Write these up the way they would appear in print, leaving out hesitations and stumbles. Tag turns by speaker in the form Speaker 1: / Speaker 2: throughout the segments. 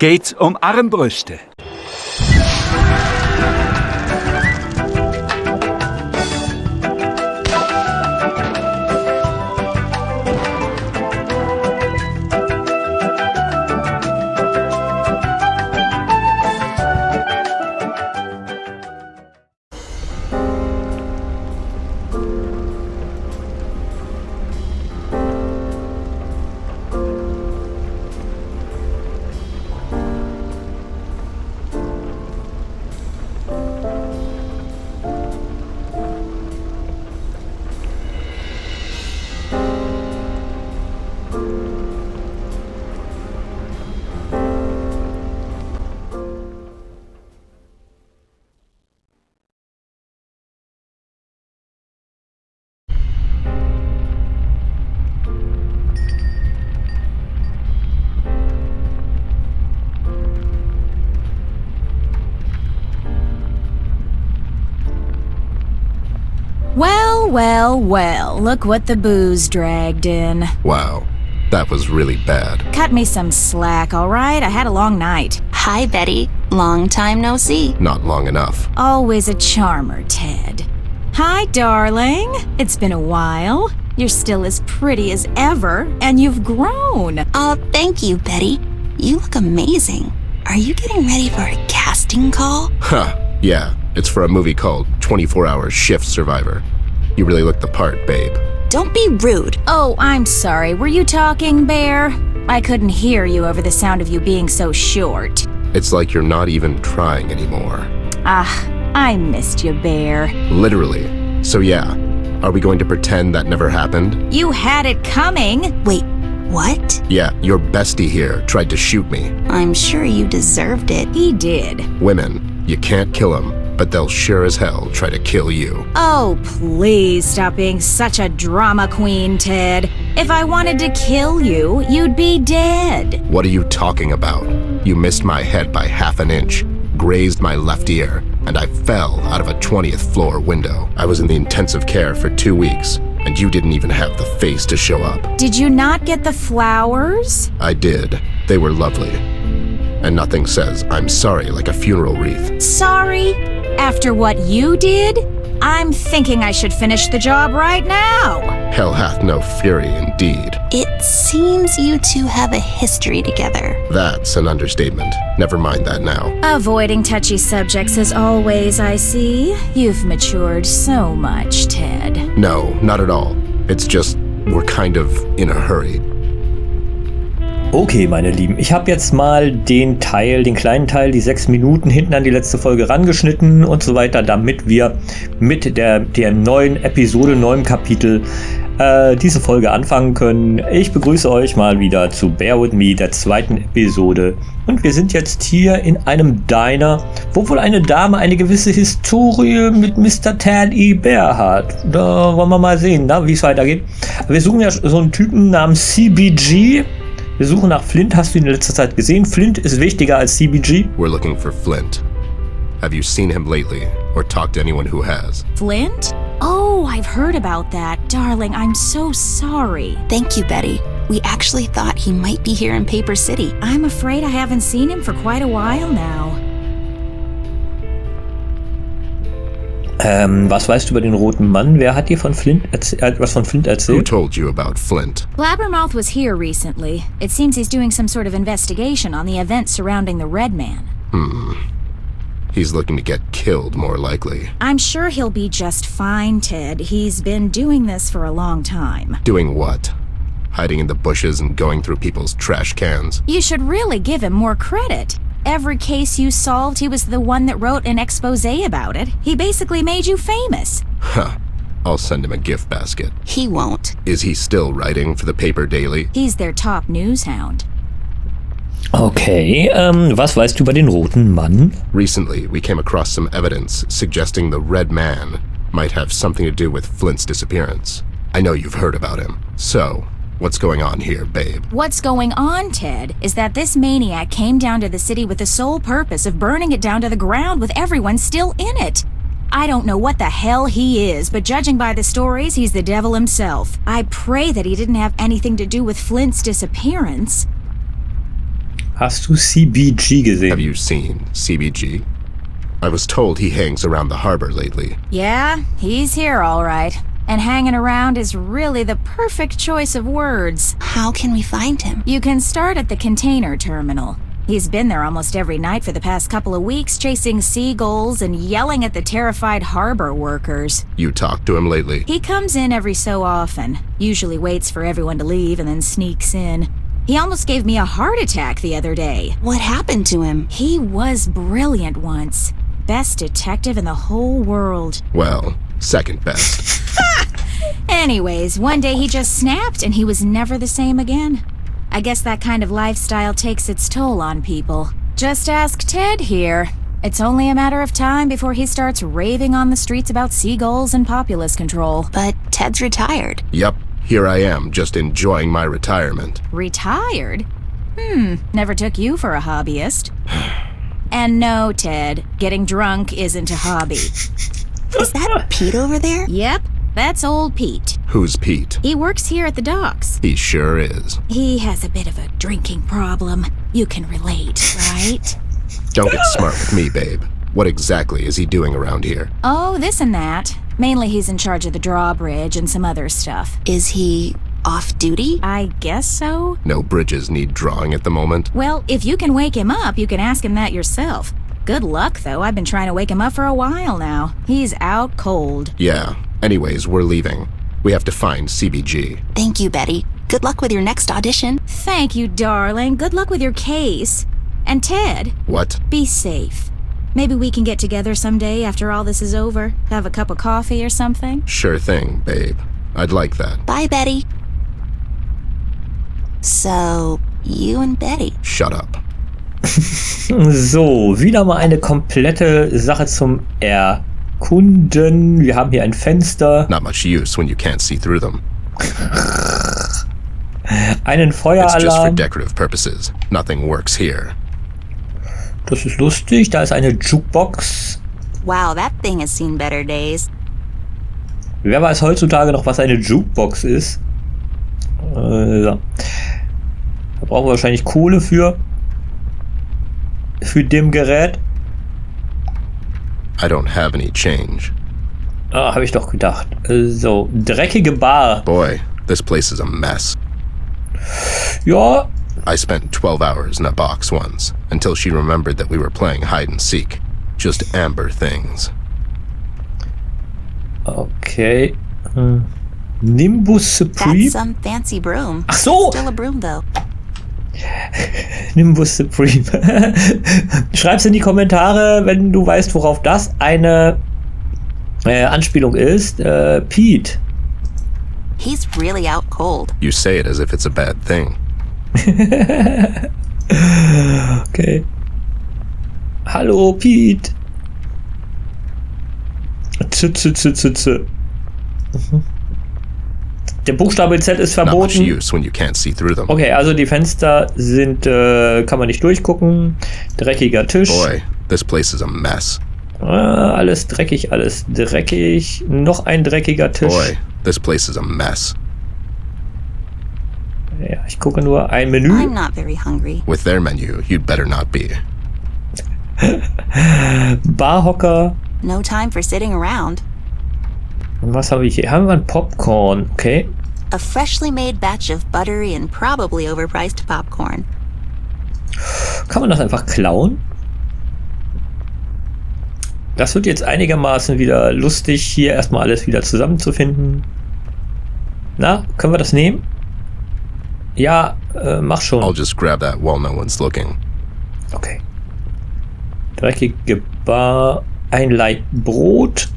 Speaker 1: geht's um Armbrüste.
Speaker 2: Well, look what the booze dragged in.
Speaker 3: Wow, that was really bad.
Speaker 2: Cut me some slack, all right? I had a long night.
Speaker 4: Hi, Betty. Long time no see.
Speaker 3: Not long enough.
Speaker 2: Always a charmer, Ted. Hi, darling. It's been a while. You're still as pretty as ever, and you've grown.
Speaker 4: Oh, thank you, Betty. You look amazing. Are you getting ready for a casting call?
Speaker 3: Huh, yeah. It's for a movie called 24-Hour Shift Survivor. You really look the part, babe.
Speaker 4: Don't be rude.
Speaker 2: Oh, I'm sorry. Were you talking, Bear? I couldn't hear you over the sound of you being so short.
Speaker 3: It's like you're not even trying anymore.
Speaker 2: Ah, I missed you, Bear.
Speaker 3: Literally. So yeah, are we going to pretend that never happened?
Speaker 2: You had it coming.
Speaker 4: Wait, what?
Speaker 3: Yeah, your bestie here tried to shoot me.
Speaker 4: I'm sure you deserved it.
Speaker 2: He did.
Speaker 3: Women, you can't kill them, but they'll sure as hell try to kill you.
Speaker 2: Oh, please stop being such a drama queen, Ted. If I wanted to kill you, you'd be dead.
Speaker 3: What are you talking about? You missed my head by half an inch, grazed my left ear, and I fell out of a 20th floor window. I was in the intensive care for 2 weeks, and you didn't even have the face to show up.
Speaker 2: Did you not get the flowers?
Speaker 3: I did. They were lovely. And nothing says I'm sorry like a funeral wreath.
Speaker 2: Sorry? After what you did? I'm thinking I should finish the job right now.
Speaker 3: Hell hath no fury indeed.
Speaker 4: It seems you two have a history together.
Speaker 3: That's an understatement. Never mind that now.
Speaker 2: Avoiding touchy subjects as always, I see. You've matured so much, Ted.
Speaker 3: No, not at all. It's just, we're kind of in a hurry.
Speaker 5: Okay, meine Lieben, ich habe jetzt mal den kleinen Teil, die 6 Minuten hinten an die letzte Folge rangeschnitten und so weiter, damit wir mit der neuen Episode, neuem Kapitel diese Folge anfangen können. Ich begrüße euch mal wieder zu Bear With Me, der zweiten Episode. Und wir sind jetzt hier in einem Diner, wo wohl eine Dame eine gewisse Historie mit Mr. Ted E. Bear hat. Da wollen wir mal sehen, wie es weitergeht. Wir suchen ja so einen Typen namens CBG. Wir suchen nach Flint. Hast du ihn in letzter Zeit gesehen? Flint ist wichtiger als CBG.
Speaker 3: We're looking for Flint. Have you seen him lately, or talked to anyone who has?
Speaker 2: Flint? Oh, I've heard about that. Darling, I'm so sorry.
Speaker 4: Thank you, Betty. We actually thought he might be here in Paper City.
Speaker 2: I'm afraid I haven't seen him for quite a while now.
Speaker 5: Was weißt du über den roten Mann? Wer hat dir von Flint was von Flint erzählt?
Speaker 3: Who told you about Flint?
Speaker 2: Blabbermouth was here recently. It seems he's doing some sort of investigation on the events surrounding the Red Man.
Speaker 3: He's looking to get killed, more likely.
Speaker 2: I'm sure he'll be just fine, Ted. He's been doing this for a long time.
Speaker 3: Doing what? Hiding in the bushes and going through people's trash cans?
Speaker 2: You should really give him more credit. Every case you solved, he was the one that wrote an expose about it. He basically made you famous.
Speaker 3: Huh. I'll send him a gift basket.
Speaker 4: He won't.
Speaker 3: Is he still writing for the paper daily?
Speaker 2: He's their top news hound.
Speaker 5: Okay, was weißt du über den roten Mann?
Speaker 3: Recently, we came across some evidence suggesting the Red Man might have something to do with Flint's disappearance. I know you've heard about him. So, what's going on here, babe?
Speaker 2: What's going on, Ted, is that this maniac came down to the city with the sole purpose of burning it down to the ground with everyone still in it. I don't know what the hell he is, but judging by the stories, he's the devil himself. I pray that he didn't have anything to do with Flint's disappearance.
Speaker 5: Hast du CBG
Speaker 3: Have
Speaker 5: gesehen?
Speaker 3: you seen CBG? I was told he hangs around the harbor lately.
Speaker 2: Yeah, he's here all right. And hanging around is really the perfect choice of words.
Speaker 4: How can we find him?
Speaker 2: You can start at the container terminal. He's been there almost every night for the past couple of weeks, chasing seagulls and yelling at the terrified harbor workers.
Speaker 3: You talked to him lately?
Speaker 2: He comes in every so often, usually waits for everyone to leave and then sneaks in. He almost gave me a heart attack the other day.
Speaker 4: What happened to him?
Speaker 2: He was brilliant once. Best detective in the whole world.
Speaker 3: Well, second best.
Speaker 2: Anyways, one day he just snapped and he was never the same again. I guess that kind of lifestyle takes its toll on people. Just ask Ted here. It's only a matter of time before he starts raving on the streets about seagulls and populace control.
Speaker 4: But Ted's retired.
Speaker 3: Yup, here I am, just enjoying my retirement.
Speaker 2: Retired? Never took you for a hobbyist. And no, Ted, getting drunk isn't a hobby.
Speaker 4: Is that Pete over there?
Speaker 2: Yep, that's old Pete.
Speaker 3: Who's Pete?
Speaker 2: He works here at the docks.
Speaker 3: He sure is.
Speaker 2: He has a bit of a drinking problem. You can relate, right?
Speaker 3: Don't get smart with me, babe. What exactly is he doing around here?
Speaker 2: Oh, this and that. Mainly he's in charge of the drawbridge and some other stuff.
Speaker 4: Is he off duty?
Speaker 2: I guess so.
Speaker 3: No bridges need drawing at the moment.
Speaker 2: Well, if you can wake him up, you can ask him that yourself. Good luck, though. I've been trying to wake him up for a while now. He's out cold.
Speaker 3: Yeah. Anyways, we're leaving. We have to find CBG.
Speaker 4: Thank you, Betty. Good luck with your next audition.
Speaker 2: Thank you, darling. Good luck with your case. And Ted,
Speaker 3: What?
Speaker 2: be safe. Maybe we can get together someday after all this is over. Have a cup of coffee or something.
Speaker 3: Sure thing, babe. I'd like that.
Speaker 4: Bye, Betty. So, you and Betty.
Speaker 3: Shut up.
Speaker 5: So, wieder mal eine komplette Sache zum Erkunden. Wir haben hier ein Fenster,
Speaker 3: Not much use when you can't see through them.
Speaker 5: einen
Speaker 3: It's just for
Speaker 5: Feueralarm.
Speaker 3: decorative purposes. Nothing works here.
Speaker 5: Das ist lustig. Da ist eine Jukebox.
Speaker 4: Wow, that thing has seen better days.
Speaker 5: Wer weiß heutzutage noch, was eine Jukebox ist? So. Da brauchen wir wahrscheinlich Kohle für dem Gerät.
Speaker 3: I don't have any change.
Speaker 5: Ah, habe ich doch gedacht. So, dreckige Bar.
Speaker 3: Boy, this place is a mess.
Speaker 5: Ja,
Speaker 3: I spent 12 hours in a box once, until she remembered that we were playing hide and seek. Just amber things.
Speaker 5: okay. Nimbus Supreme.
Speaker 4: That's some fancy broom.
Speaker 5: Ach so,
Speaker 4: Still a broom, though.
Speaker 5: Nimbus Supreme. Schreib's in die Kommentare, wenn du weißt, worauf das eine Anspielung ist. Pete.
Speaker 4: He's really out cold.
Speaker 3: You say it as if it's a bad thing.
Speaker 5: Okay. Hallo, Pete. Z. Der Buchstabe Z ist
Speaker 3: Not much
Speaker 5: verboten.
Speaker 3: use when you can't see through them.
Speaker 5: Okay, also die Fenster sind, kann man nicht durchgucken. Dreckiger Tisch.
Speaker 3: Boy, this place is a mess.
Speaker 5: Alles dreckig, alles dreckig. Noch ein dreckiger Tisch.
Speaker 3: Boy, this place is a mess.
Speaker 5: Ja, ich gucke nur ein Menü.
Speaker 4: I'm not very hungry.
Speaker 3: With their menu, you'd better not be.
Speaker 5: Barhocker.
Speaker 4: No time for sitting around.
Speaker 5: Und was habe ich hier? Haben wir ein Popcorn, okay.
Speaker 4: A freshly made batch of buttery and probably overpriced popcorn.
Speaker 5: Kann man das einfach klauen? Das wird jetzt einigermaßen wieder lustig, hier erstmal alles wieder zusammenzufinden. Na, können wir das nehmen? Ja, mach
Speaker 3: I'll
Speaker 5: schon.
Speaker 3: just grab that while no one's looking.
Speaker 5: Okay. Dreckige Bar, ein Laib Brot.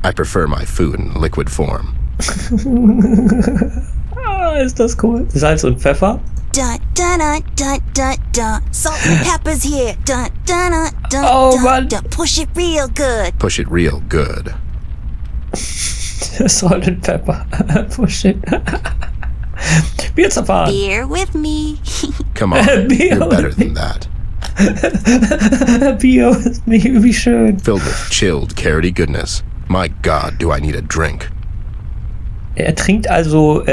Speaker 3: I prefer my food in liquid form.
Speaker 5: Ah, ist das cool. Salz und Pfeffer.
Speaker 4: Dun dun dun dun dun dun. Salt and pepper's here. Dun dun dun dun
Speaker 5: Oh,
Speaker 4: dun,
Speaker 5: Mann.
Speaker 4: dun. Push it real good.
Speaker 3: Push it real good.
Speaker 5: Salt and Pepper. Push it. Bierzapfen.
Speaker 4: Beer with me.
Speaker 3: Come on,
Speaker 5: Beer
Speaker 3: you're better
Speaker 5: with
Speaker 3: than that.
Speaker 5: Bier ist nicht wie schön.
Speaker 3: Filled with chilled, carroty goodness. My God, do I need a drink.
Speaker 5: Er trinkt also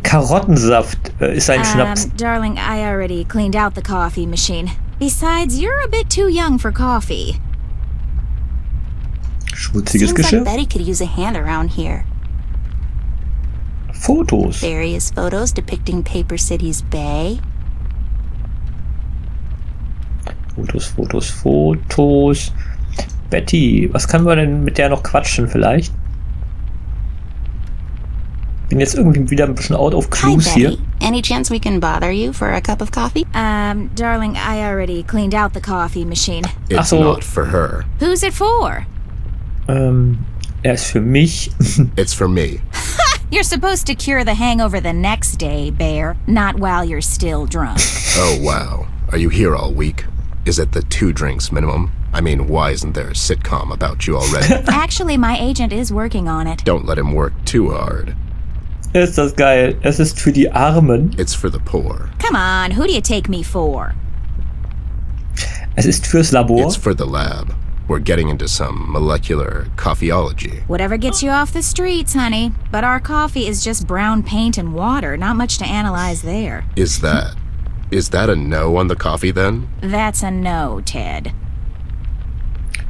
Speaker 5: Karottensaft, ist sein Schnaps.
Speaker 2: Darling, I already cleaned out the coffee machine. Besides, you're a bit too young for coffee.
Speaker 5: Schmutziges
Speaker 4: Seems
Speaker 5: Geschirr.
Speaker 4: like Betty could use a hand around here.
Speaker 5: Fotos.
Speaker 4: Various photos depicting Paper City's bay.
Speaker 5: Fotos. Betty, was können wir denn mit der noch quatschen vielleicht? Bin jetzt irgendwie wieder ein bisschen out of
Speaker 4: Hi,
Speaker 5: clues
Speaker 4: Betty.
Speaker 5: hier.
Speaker 4: Any chance we can bother you for a cup of coffee?
Speaker 2: Darling, I already cleaned out the coffee machine.
Speaker 3: It's
Speaker 5: so.
Speaker 3: not for her.
Speaker 2: Who's it for?
Speaker 5: Er ist für mich.
Speaker 3: It's for me.
Speaker 2: You're supposed to cure the hangover the next day, Bear, not while you're still drunk.
Speaker 3: Oh, wow. Are you here all week? Is it the 2 drinks minimum? I mean, why isn't there a sitcom about you already?
Speaker 2: Actually, my agent is working on it.
Speaker 3: Don't let him work too hard.
Speaker 5: Ist das geil. Es ist für die Armen.
Speaker 3: It's for the poor.
Speaker 2: Come on, who do you take me for?
Speaker 5: Es ist fürs Labor.
Speaker 3: It's for the lab. We're getting into some molecular coffeeology.
Speaker 2: Whatever gets you off the streets, honey. But our coffee is just brown paint and water. Not much to analyze there.
Speaker 3: Is that a no on the coffee then?
Speaker 2: That's a no, Ted.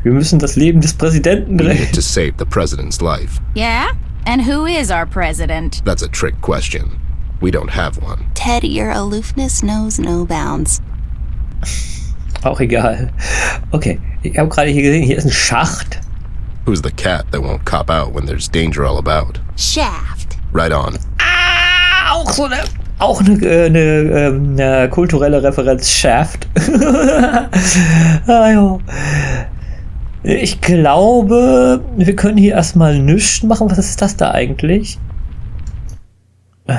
Speaker 5: Wir müssen das Leben des Präsidenten
Speaker 3: We need
Speaker 5: retten.
Speaker 3: to save the president's life.
Speaker 2: Yeah? And who is our president?
Speaker 3: That's a trick question. We don't have one.
Speaker 4: Ted, your aloofness knows no bounds.
Speaker 5: Auch egal. Okay, ich habe gerade hier gesehen, hier ist ein Schacht.
Speaker 3: Who's the cat that won't cop out when there's danger all about?
Speaker 4: Shaft.
Speaker 3: Right on.
Speaker 5: Auch eine kulturelle Referenz, Shaft. Ja. Ich glaube, wir können hier erstmal nichts machen. Was ist das da eigentlich?
Speaker 3: We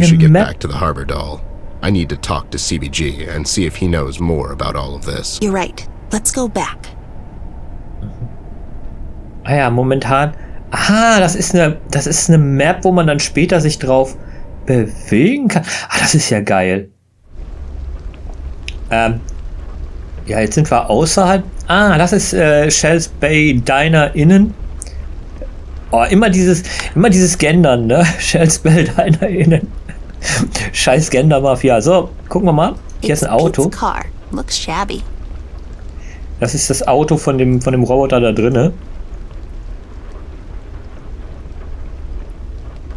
Speaker 3: should
Speaker 5: Eine
Speaker 3: get
Speaker 5: Map.
Speaker 3: back to the harbor, doll. I need to talk to CBG and see if he knows more about all of this.
Speaker 4: You're right. Let's go back.
Speaker 5: Ah ja, momentan. Das ist eine Map, wo man dann später sich drauf bewegen kann. Das ist ja geil. Ja, jetzt sind wir außerhalb. Das ist Shells Bay Diner innen. Oh, immer dieses Gendern, ne? Shells Bay Diner innen. Scheiß Gender-Mafia. So, gucken wir mal. Hier ist ein Auto.
Speaker 4: Pete's car. Looks shabby.
Speaker 5: Das ist das Auto von dem Roboter da drinne.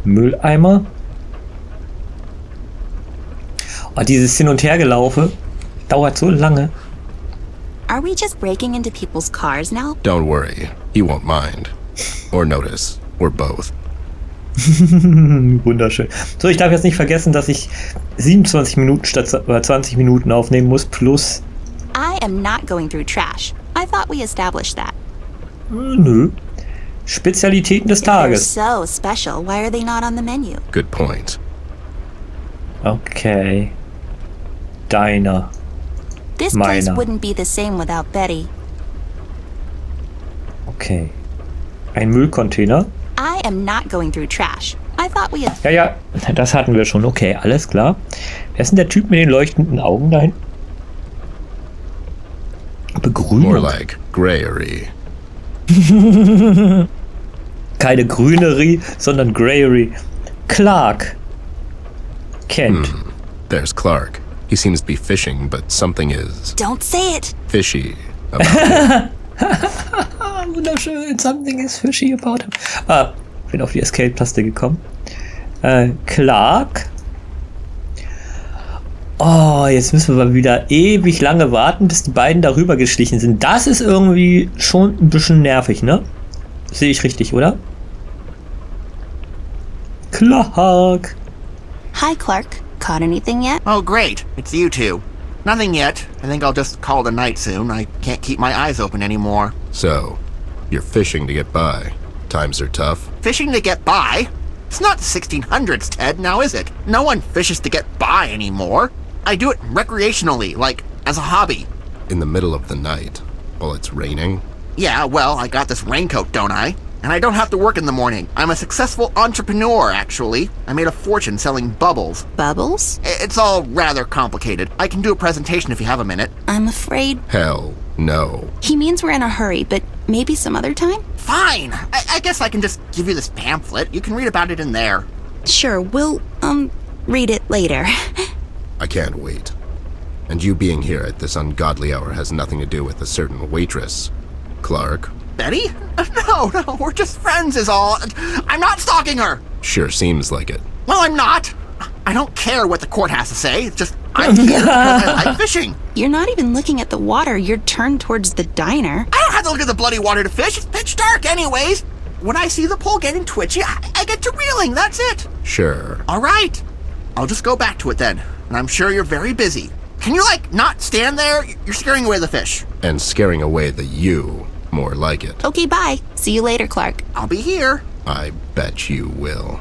Speaker 5: Mülleimer. Oh, dieses Hin- und Hergelaufe dauert so lange.
Speaker 4: Are we just breaking into people's cars now?
Speaker 3: Don't worry, he won't mind. Or notice. Or both.
Speaker 5: Wunderschön. So, ich darf jetzt nicht vergessen, dass ich 27 Minuten statt 20 Minuten aufnehmen muss, plus...
Speaker 4: I am not going through trash. I thought we established that.
Speaker 5: Nö. Spezialitäten des
Speaker 4: If they're
Speaker 5: Tages.
Speaker 4: so special, why are they not on the menu?
Speaker 3: Good point.
Speaker 5: Okay. Deiner.
Speaker 4: This place
Speaker 5: Meiner.
Speaker 4: wouldn't be the same without Betty.
Speaker 5: Okay. Ein Müllcontainer.
Speaker 4: I am not going through trash. I thought we had...
Speaker 5: Ja, das hatten wir schon. Okay, alles klar. Wer ist denn der Typ mit den leuchtenden Augen da hinten? Begrünung.
Speaker 3: More like grayery.
Speaker 5: Keine Grünerie, sondern Grayery. Clark. Kennt.
Speaker 3: There's Clark. He seems to be fishing, but something is
Speaker 4: Don't say it!
Speaker 3: fishy about him.
Speaker 5: Wunderschön. Something is fishy about him. Bin auf die Escape-Taste gekommen. Clark. Oh, jetzt müssen wir wieder ewig lange warten, bis die beiden darüber geschlichen sind. Das ist irgendwie schon ein bisschen nervig, ne? Sehe ich richtig, oder? Clark.
Speaker 4: Hi, Clark. Caught anything yet?
Speaker 1: Oh, great. It's you two. Nothing yet. I think I'll just call it a night soon. I can't keep my eyes open anymore.
Speaker 3: So, you're fishing to get by. Times are tough.
Speaker 1: Fishing to get by? It's not the 1600s, Ted, now is it? No one fishes to get by anymore. I do it recreationally, like, as a hobby.
Speaker 3: In the middle of the night, while it's raining.
Speaker 1: Yeah, well, I got this raincoat, don't I? And I don't have to work in the morning. I'm a successful entrepreneur, actually. I made a fortune selling bubbles.
Speaker 4: Bubbles?
Speaker 1: It's all rather complicated. I can do a presentation if you have a minute.
Speaker 4: I'm afraid...
Speaker 3: Hell, No.
Speaker 4: He means we're in a hurry, but maybe some other time?
Speaker 1: Fine. I guess I can just give you this pamphlet. You can read about it in there.
Speaker 4: Sure, we'll, read it later.
Speaker 3: I can't wait. And you being here at this ungodly hour has nothing to do with a certain waitress. Clark?
Speaker 1: Betty? No, we're just friends is all. I'm not stalking her.
Speaker 3: Sure seems like it.
Speaker 1: Well, I'm not. I don't care what the court has to say. It's just, I'm here because I like fishing.
Speaker 4: You're not even looking at the water. You're turned towards the diner.
Speaker 1: I don't have to look at the bloody water to fish. It's pitch dark anyways. When I see the pole getting twitchy, I get to reeling. That's it.
Speaker 3: Sure.
Speaker 1: All right. I'll just go back to it then. And I'm sure you're very busy. Can you, not stand there? You're scaring away the fish.
Speaker 3: And scaring away the you, more like it.
Speaker 4: Okay, bye. See you later, Clark.
Speaker 1: I'll be here.
Speaker 3: I bet you will.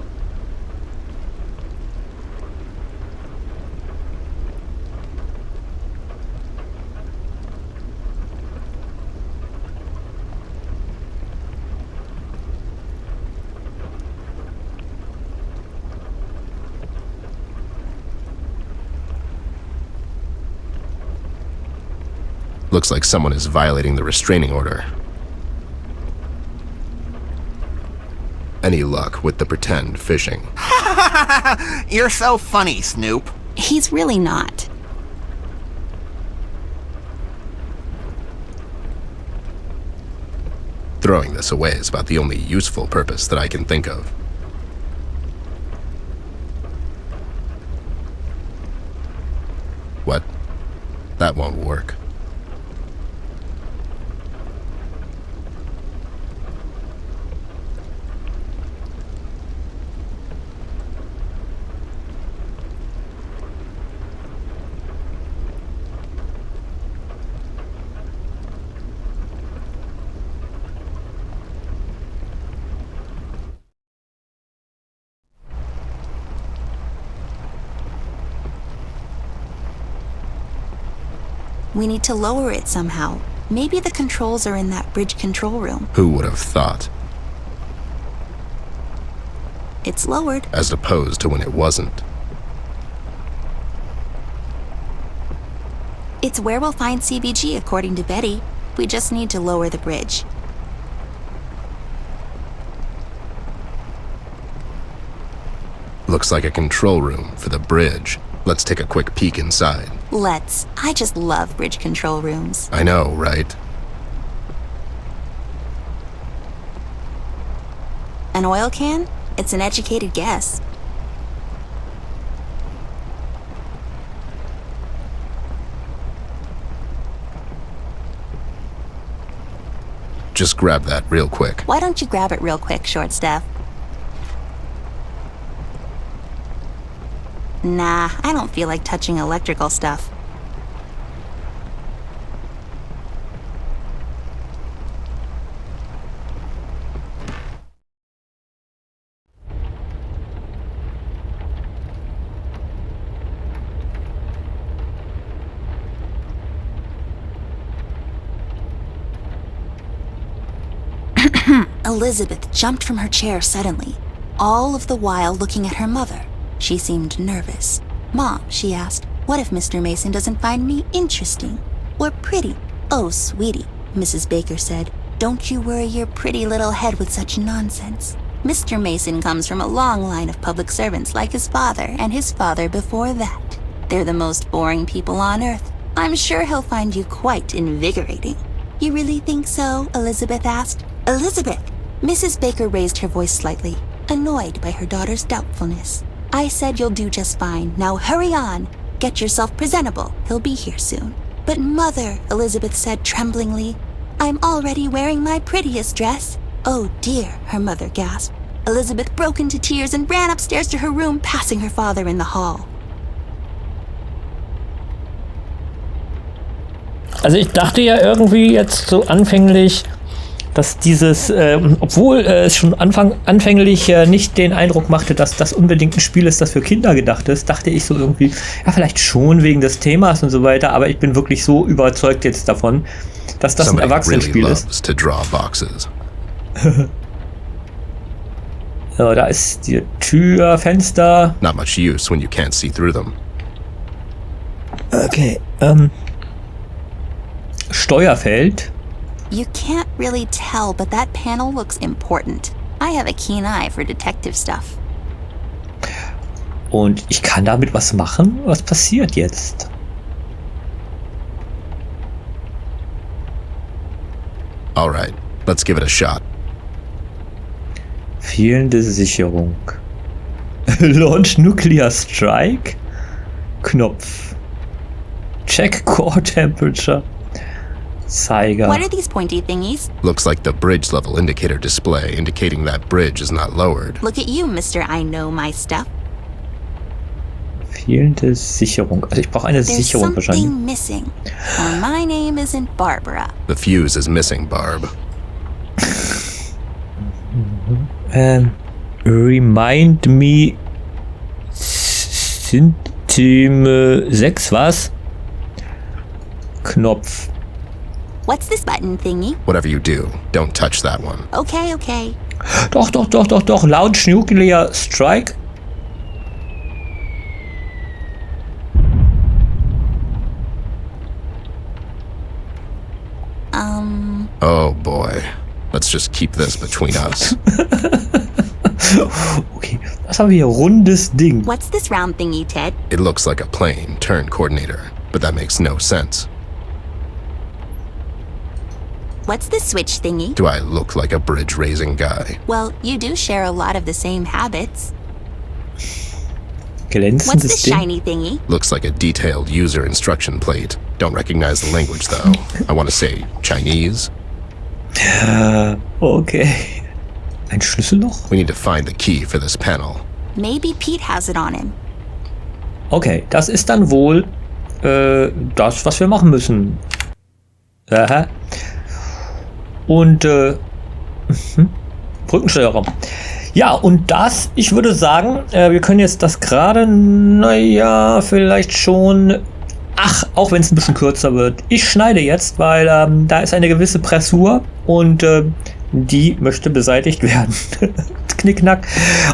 Speaker 3: Looks like someone is violating the restraining order. Any luck with the pretend fishing?
Speaker 1: You're so funny, Snoop.
Speaker 4: He's really not.
Speaker 3: Throwing this away is about the only useful purpose that I can think of. What? That won't work.
Speaker 4: We need to lower it somehow. Maybe the controls are in that bridge control room.
Speaker 3: Who would have thought?
Speaker 4: It's lowered.
Speaker 3: As opposed to when it wasn't.
Speaker 4: It's where we'll find CBG, according to Betty. We just need to lower the bridge.
Speaker 3: Looks like a control room for the bridge. Let's take a quick peek inside.
Speaker 4: Let's. I just love bridge control rooms.
Speaker 3: I know, right?
Speaker 4: An oil can? It's an educated guess.
Speaker 3: Just grab that real quick.
Speaker 4: Why don't you grab it real quick, short staff? Nah, I don't feel like touching electrical stuff. Elizabeth jumped from her chair suddenly, all of the while looking at her mother. She seemed nervous. "Mom," she asked, "what if Mr. Mason doesn't find me interesting or pretty?" "Oh, sweetie," Mrs. Baker said, "don't you worry your pretty little head with such nonsense. Mr. Mason comes from a long line of public servants like his father and his father before that. They're the most boring people on earth. I'm sure he'll find you quite invigorating." "You really think so?" Elizabeth asked. "Elizabeth!" Mrs. Baker raised her voice slightly, annoyed by her daughter's doubtfulness. "I said you'll do just fine. Now hurry on. Get yourself presentable. He'll be here soon." "But Mother," Elizabeth said tremblingly, "I'm already wearing my prettiest dress." "Oh dear," her mother gasped. Elizabeth broke into tears and ran upstairs to her room, passing her father in the hall.
Speaker 5: Also ich dachte ja irgendwie jetzt so anfänglich, dass dieses, obwohl es schon anfänglich nicht den Eindruck machte, dass das unbedingt ein Spiel ist, das für Kinder gedacht ist, dachte ich so irgendwie, ja vielleicht schon wegen des Themas und so weiter, aber ich bin wirklich so überzeugt jetzt davon, dass das ein Erwachsenenspiel ist. So, da ist die Tür, Fenster.
Speaker 3: Not much use when you can't see through them.
Speaker 5: Okay, Steuerfeld.
Speaker 4: You can't really tell, but that panel looks important. I have a keen eye for detective stuff.
Speaker 5: Und ich kann damit was machen? Was passiert jetzt?
Speaker 3: Alright, let's give it a shot.
Speaker 5: Fehlende Sicherung. Launch Nuclear Strike? Knopf. Check Core Temperature. Zeiger.
Speaker 4: What are these pointy thingies?
Speaker 3: Looks like the bridge level indicator display indicating that bridge is not lowered.
Speaker 4: Look at you, Mr. I know my stuff.
Speaker 5: Fehlende Sicherung. Also ich brauche eine
Speaker 4: There's
Speaker 5: Sicherung wahrscheinlich.
Speaker 4: something missing. Or my name isn't Barbara.
Speaker 3: The fuse is missing, Barb.
Speaker 5: Remind me System 6, was? Knopf.
Speaker 4: What's this button thingy?
Speaker 3: Whatever you do, don't touch that one.
Speaker 4: Okay.
Speaker 5: Doch. Launch Nuclear Strike.
Speaker 3: Oh boy. Let's just keep this between us.
Speaker 5: Okay, was haben wir hier? Rundes Ding.
Speaker 4: What's this round thingy, Ted?
Speaker 3: It looks like a plane turn coordinator, but that makes no sense.
Speaker 4: What's this switch thingy?
Speaker 3: Do I look like a bridge raising guy?
Speaker 4: Well, you do share a lot of the same habits. What's
Speaker 5: Glänzendes
Speaker 4: this
Speaker 5: Ding.
Speaker 4: shiny thingy?
Speaker 3: Looks like a detailed user instruction plate. Don't recognize the language though. I want to say Chinese.
Speaker 5: Okay. Ein Schlüsselloch?
Speaker 3: We need to find the key for this panel.
Speaker 4: Maybe Pete has it on him.
Speaker 5: Okay, das ist dann wohl das, was wir machen müssen. Aha. Und Brückensteuerer. Ja, und das, ich würde sagen, wir können jetzt das gerade, naja, vielleicht schon, auch wenn es ein bisschen kürzer wird. Ich schneide jetzt, weil da ist eine gewisse Pressur und die möchte beseitigt werden. Knickknack.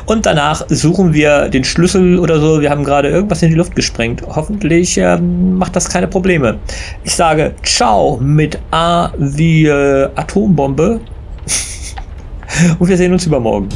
Speaker 5: Und danach suchen wir den Schlüssel oder so. Wir haben gerade irgendwas in die Luft gesprengt. Hoffentlich macht das keine Probleme. Ich sage ciao mit A wie Atombombe. Und wir sehen uns übermorgen.